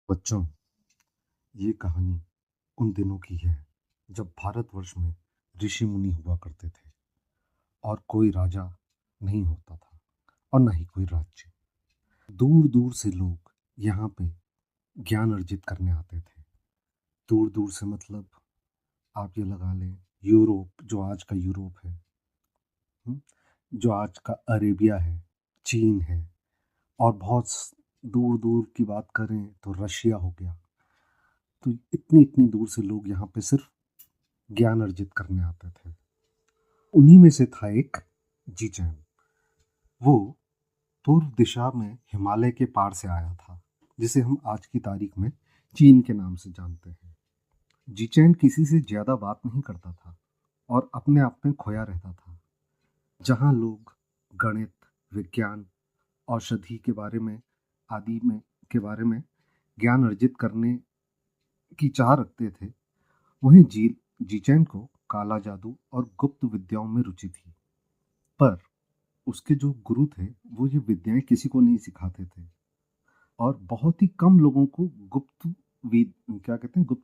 बच्चों, ये कहानी उन दिनों की है जब भारतवर्ष में ऋषि मुनि हुआ करते थे और कोई राजा नहीं होता था और न ही कोई राज्य। दूर दूर से लोग यहाँ पे ज्ञान अर्जित करने आते थे। दूर दूर से मतलब आप ये लगा लें, यूरोप, जो आज का यूरोप है, हम्म, जो आज का अरेबिया है, चीन है, और बहुत दूर दूर की बात करें तो रशिया हो गया। तो इतनी इतनी दूर से लोग यहाँ पे सिर्फ ज्ञान अर्जित करने आते थे। उन्हीं में से था एक जीचैन। वो पूर्व दिशा में हिमालय के पार से आया था, जिसे हम आज की तारीख में चीन के नाम से जानते हैं। जीचैन किसी से ज्यादा बात नहीं करता था और अपने आप में खोया रहता था। जहाँ लोग गणित, विज्ञान, औषधि के बारे में आदि में के बारे में ज्ञान अर्जित करने की चाह रखते थे, वहीं जीचैन को काला जादू और गुप्त विद्याओं में रुचि थी। पर उसके जो गुरु थे वो ये विद्याएं किसी को नहीं सिखाते थे और बहुत ही कम लोगों को गुप्त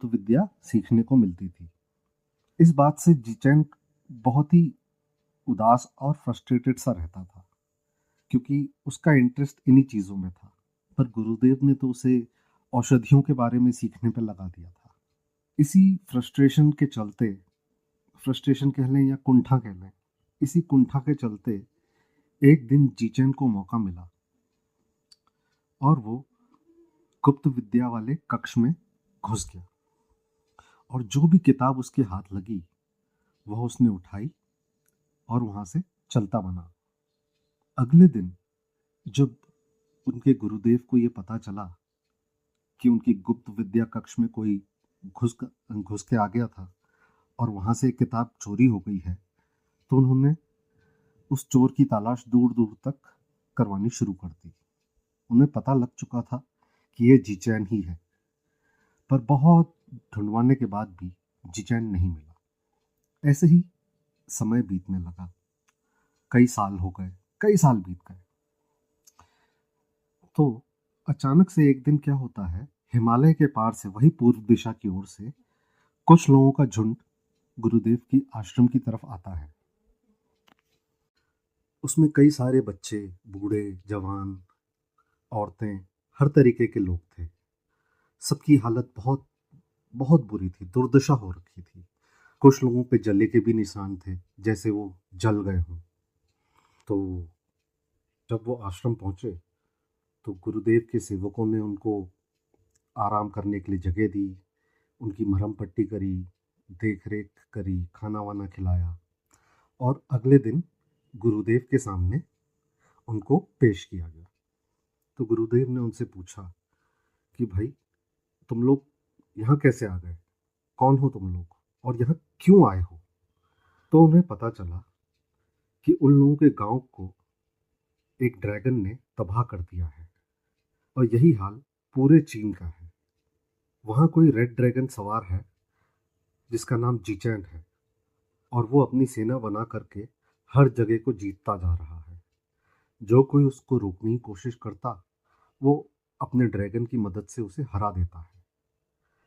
विद्या सीखने को मिलती थी। इस बात से जिचैन बहुत ही उदास और फ्रस्ट्रेटेड सा रहता था, क्योंकि उसका इंटरेस्ट इन्हीं चीजों में था। पर गुरुदेव ने तो उसे औषधियों के बारे में सीखने पर लगा दिया था। इसी फ्रस्ट्रेशन कह लें या कुंठा कह लें, इसी कुंठा के चलते एक दिन जीचैन को मौका मिला और वो गुप्त विद्या वाले कक्ष में घुस गया और जो भी किताब उसके हाथ लगी वह उसने उठाई और वहां से चलता बना। अगले दिन जब उनके गुरुदेव को ये पता चला कि उनकी गुप्त विद्या कक्ष में कोई घुस के आ गया था और वहां से एक किताब चोरी हो गई है, तो उन्होंने उस चोर की तलाश दूर दूर तक करवानी शुरू कर दी। उन्हें पता लग चुका था कि ये जीचैन ही है, पर बहुत ढूंढवाने के बाद भी जीचैन नहीं मिला। ऐसे ही समय बीतने लगा। कई साल हो गए, कई साल बीत गए। तो अचानक से एक दिन क्या होता है, हिमालय के पार से, वही पूर्व दिशा की ओर से, कुछ लोगों का झुंड गुरुदेव की आश्रम की तरफ आता है। उसमें कई सारे बच्चे, बूढ़े, जवान, औरतें, हर तरीके के लोग थे। सबकी हालत बहुत बहुत बुरी थी, दुर्दशा हो रखी थी। कुछ लोगों पे जले के भी निशान थे, जैसे वो जल गए हों। तो जब वो आश्रम पहुंचे तो गुरुदेव के सेवकों ने उनको आराम करने के लिए जगह दी, उनकी मरहम पट्टी करी, देख रेख करी, खाना वाना खिलाया और अगले दिन गुरुदेव के सामने उनको पेश किया गया। तो गुरुदेव ने उनसे पूछा कि भाई, तुम लोग यहाँ कैसे आ गए, कौन हो तुम लोग और यहाँ क्यों आए हो। तो उन्हें पता चला कि उन लोगों के गांव को एक ड्रैगन ने तबाह कर दिया है और यही हाल पूरे चीन का है। वहां कोई रेड ड्रैगन सवार है जिसका नाम जीचैन है और वो अपनी सेना बना करके हर जगह को जीतता जा रहा है। जो कोई उसको रोकने की कोशिश करता, वो अपने ड्रैगन की मदद से उसे हरा देता है।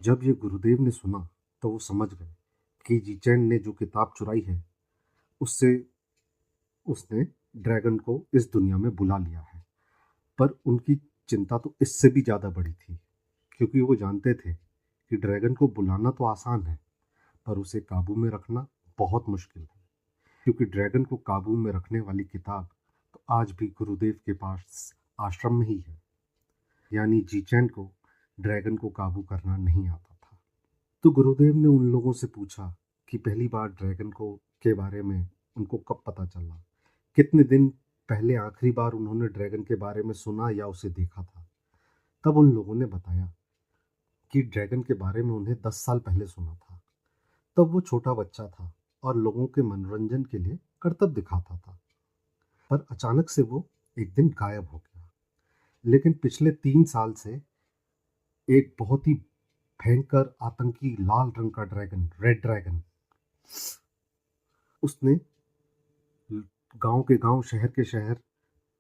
जब ये गुरुदेव ने सुना तो वो समझ गए कि जीचैन ने जो किताब चुराई है उससे उसने ड्रैगन को इस दुनिया में बुला लिया है। पर उनकी चिंता तो इससे भी ज़्यादा बड़ी थी, क्योंकि वो जानते थे कि ड्रैगन को बुलाना तो आसान है, पर उसे काबू में रखना बहुत मुश्किल है। क्योंकि ड्रैगन को काबू में रखने वाली किताब तो आज भी गुरुदेव के पास आश्रम में ही है। यानी जीचैन को ड्रैगन को काबू करना नहीं आता था। तो गुरुदेव ने उन लोगों से पूछा कि पहली बार ड्रैगन को के बारे में उनको कब पता चला, कितने दिन पहले आखिरी बार उन्होंने ड्रैगन के बारे में सुना या उसे देखा था। तब उन लोगों ने बताया कि ड्रैगन के बारे में उन्हें 10 साल पहले सुना था। तब वो छोटा बच्चा था और लोगों के मनोरंजन के लिए करतब दिखाता था। पर अचानक से वो एक दिन गायब हो गया। लेकिन पिछले 3 साल से एक बहुत ही भयंकर आतंकी लाल रंग का ड्रैगन, रेड ड्रैगन, उसने गांव के गांव, शहर के शहर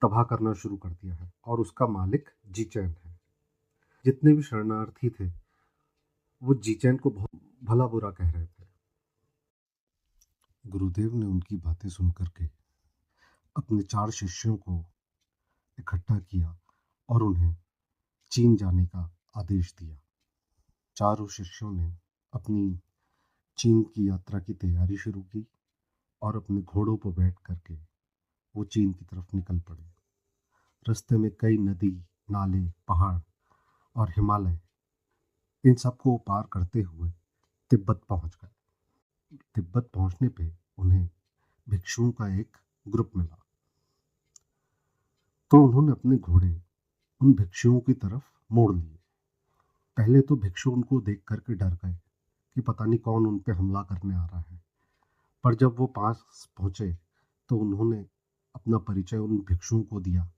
तबाह करना शुरू कर दिया है और उसका मालिक जीचैन है। जितने भी शरणार्थी थे वो जीचैन को बहुत भला बुरा कह रहे थे। गुरुदेव ने उनकी बातें सुन करके अपने 4 शिष्यों को इकट्ठा किया और उन्हें चीन जाने का आदेश दिया। चारों शिष्यों ने अपनी चीन की यात्रा की तैयारी शुरू की और अपने घोड़ों पर बैठ करके वो चीन की तरफ निकल पड़े। रास्ते में कई नदी, नाले, पहाड़ और हिमालय, इन सबको पार करते हुए तिब्बत पहुंच गए। तिब्बत पहुंचने पे उन्हें भिक्षुओं का एक ग्रुप मिला, तो उन्होंने अपने घोड़े उन भिक्षुओं की तरफ मोड़ लिए। पहले तो भिक्षु उनको देख करके डर गए कि पता नहीं कौन उन पे हमला करने आ रहा है, पर जब वो पास पहुंचे तो उन्होंने अपना परिचय उन भिक्षुओं को दिया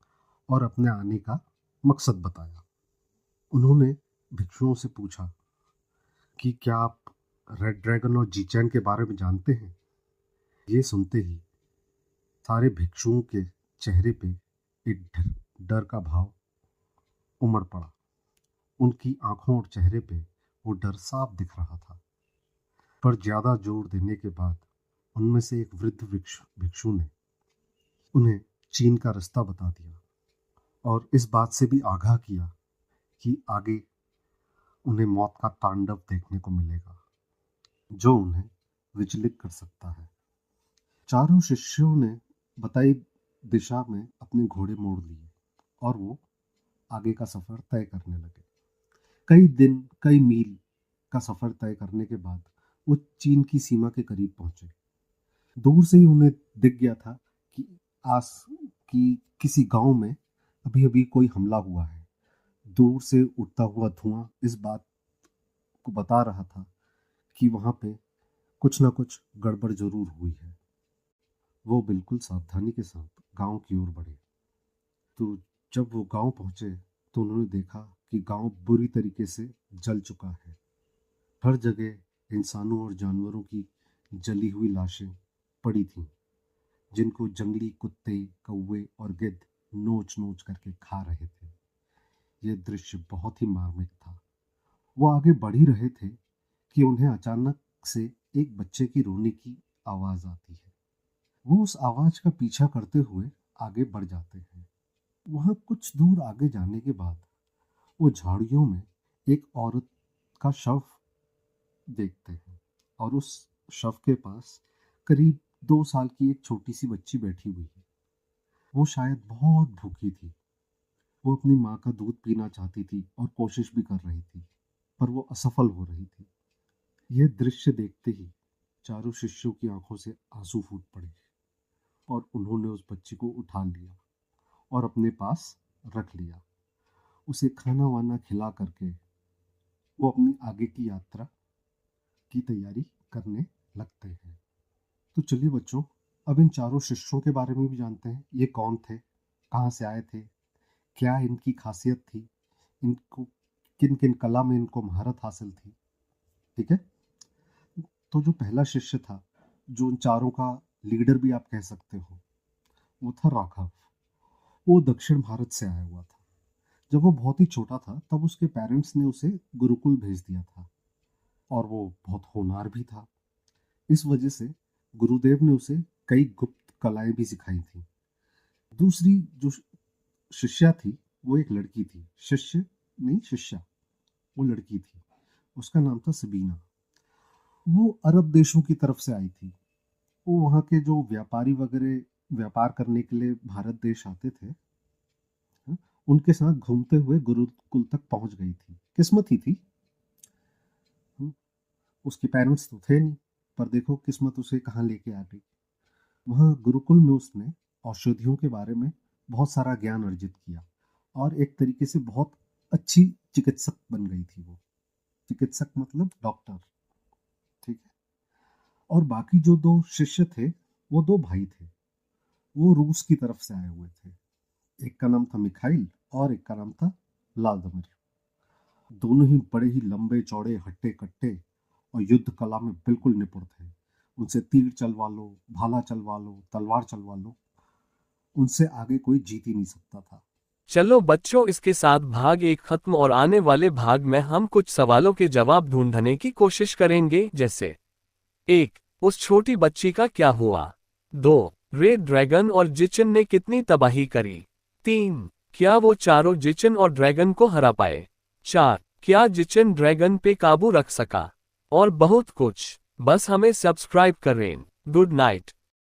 और अपने आने का मकसद बताया। उन्होंने भिक्षुओं से पूछा कि क्या आप रेड ड्रैगन और जीचैन के बारे में जानते हैं? ये सुनते ही सारे भिक्षुओं के चेहरे पे एक डर का भाव उमड़ पड़ा। उनकी आंखों और चेहरे पे वो डर साफ दिख रहा था। पर ज्यादा जोर देने के बाद उनमें से एक वृद्ध भिक्षु ने उन्हें चीन का रास्ता बता दिया और इस बात से भी आगाह किया कि आगे उन्हें मौत का तांडव देखने को मिलेगा जो उन्हें विचलित कर सकता है। चारों शिष्यों ने बताई दिशा में अपने घोड़े मोड़ लिए और वो आगे का सफर तय करने लगे। कई दिन, कई मील का सफर तय करने के बाद वो चीन की सीमा के करीब पहुंचे। दूर से ही उन्हें दिख गया था कि आस की किसी गांव में अभी अभी कोई हमला हुआ है। दूर से उठता हुआ धुआं इस बात को बता रहा था कि वहां पे कुछ ना कुछ गड़बड़ जरूर हुई है। वो बिल्कुल सावधानी के साथ गांव की ओर बढ़े। तो जब वो गांव पहुंचे तो उन्होंने देखा कि गांव बुरी तरीके से जल चुका है। हर जगह इंसानों और जानवरों की जली हुई लाशें पड़ी थीं, जिनको जंगली कुत्ते, कौवे और गिद्ध नोच नोच करके खा रहे थे। यह दृश्य बहुत ही मार्मिक था। वो आगे बढ़ ही रहे थे कि उन्हें अचानक से एक बच्चे की रोने की आवाज आती है। वो उस आवाज का पीछा करते हुए आगे बढ़ जाते हैं। वहां कुछ दूर आगे जाने के बाद वो झाड़ियों में एक औरत का शव देखते हैं और उस शव के पास करीब 2 साल की एक छोटी सी बच्ची बैठी हुई है। वो शायद बहुत भूखी थी। वो अपनी माँ का दूध पीना चाहती थी और कोशिश भी कर रही थी, पर वो असफल हो रही थी। यह दृश्य देखते ही चारों शिष्यों की आंखों से आंसू फूट पड़े और उन्होंने उस बच्ची को उठा लिया और अपने पास रख लिया। उसे खाना वाना खिला करके वो अपनी आगे की यात्रा की तैयारी करने लगते हैं। तो चलिए बच्चों, अब इन चारों शिष्यों के बारे में भी जानते हैं। ये कौन थे, कहाँ से आए थे, क्या इनकी खासियत थी, इनको किन किन कला में इनको महारत हासिल थी। ठीक है। तो जो पहला शिष्य था, जो उन चारों का लीडर भी आप कह सकते हो, वो था राघव। वो दक्षिण भारत से आया हुआ था। जब वो बहुत ही छोटा था तब उसके पेरेंट्स ने उसे गुरुकुल भेज दिया था और वो बहुत होनहार भी था। इस वजह से गुरुदेव ने उसे कई गुप्त कलाएं भी सिखाई थी। दूसरी जो शिष्या थी वो एक लड़की थी। शिष्य नहीं, शिष्या। वो लड़की थी, उसका नाम था सबीना। वो अरब देशों की तरफ से आई थी। वो वहाँ के जो व्यापारी वगैरह व्यापार करने के लिए भारत देश आते थे, उनके साथ घूमते हुए गुरुकुल तक पहुंच गई थी। किस्मत ही थी। उसके पेरेंट्स तो थे नहीं, पर देखो किस्मत उसे कहाँ लेके आ गई। वहाँ गुरुकुल में उसने औषधियों के बारे में बहुत सारा ज्ञान अर्जित किया और एक तरीके से बहुत अच्छी चिकित्सक बन गई थी वो। चिकित्सक मतलब डॉक्टर। ठीक है। और बाकी जो 2 शिष्य थे वो 2 भाई थे। वो रूस की तरफ से आए हुए थे। एक का नाम था मिखाइल और एक का नाम था व्लादिमीर। दोनों ही बड़े ही लंबे चौड़े, हट्टे कट्टे और युद्ध कला में बिल्कुल निपुण थे। उनसे तीर चलवा लो, भाला चलवा लो, तलवार चलवा लो, उनसे आगे कोई जीत ही नहीं सकता था। चलो बच्चों, इसके साथ भाग 1 खत्म और आने वाले भाग में हम कुछ सवालों के जवाब ढूंढने की कोशिश करेंगे, जैसे 1. उस छोटी बच्ची का क्या हुआ? 2. रेड ड्रैगन और जिचिन ने कितनी तबाही करी? 3. क्या वो चारों जिचिन और ड्रैगन को हरा पाए? 4. क्या जिचिन ड्रैगन पे काबू रख सका? और बहुत कुछ। बस हमें सब्सक्राइब करें। Good night.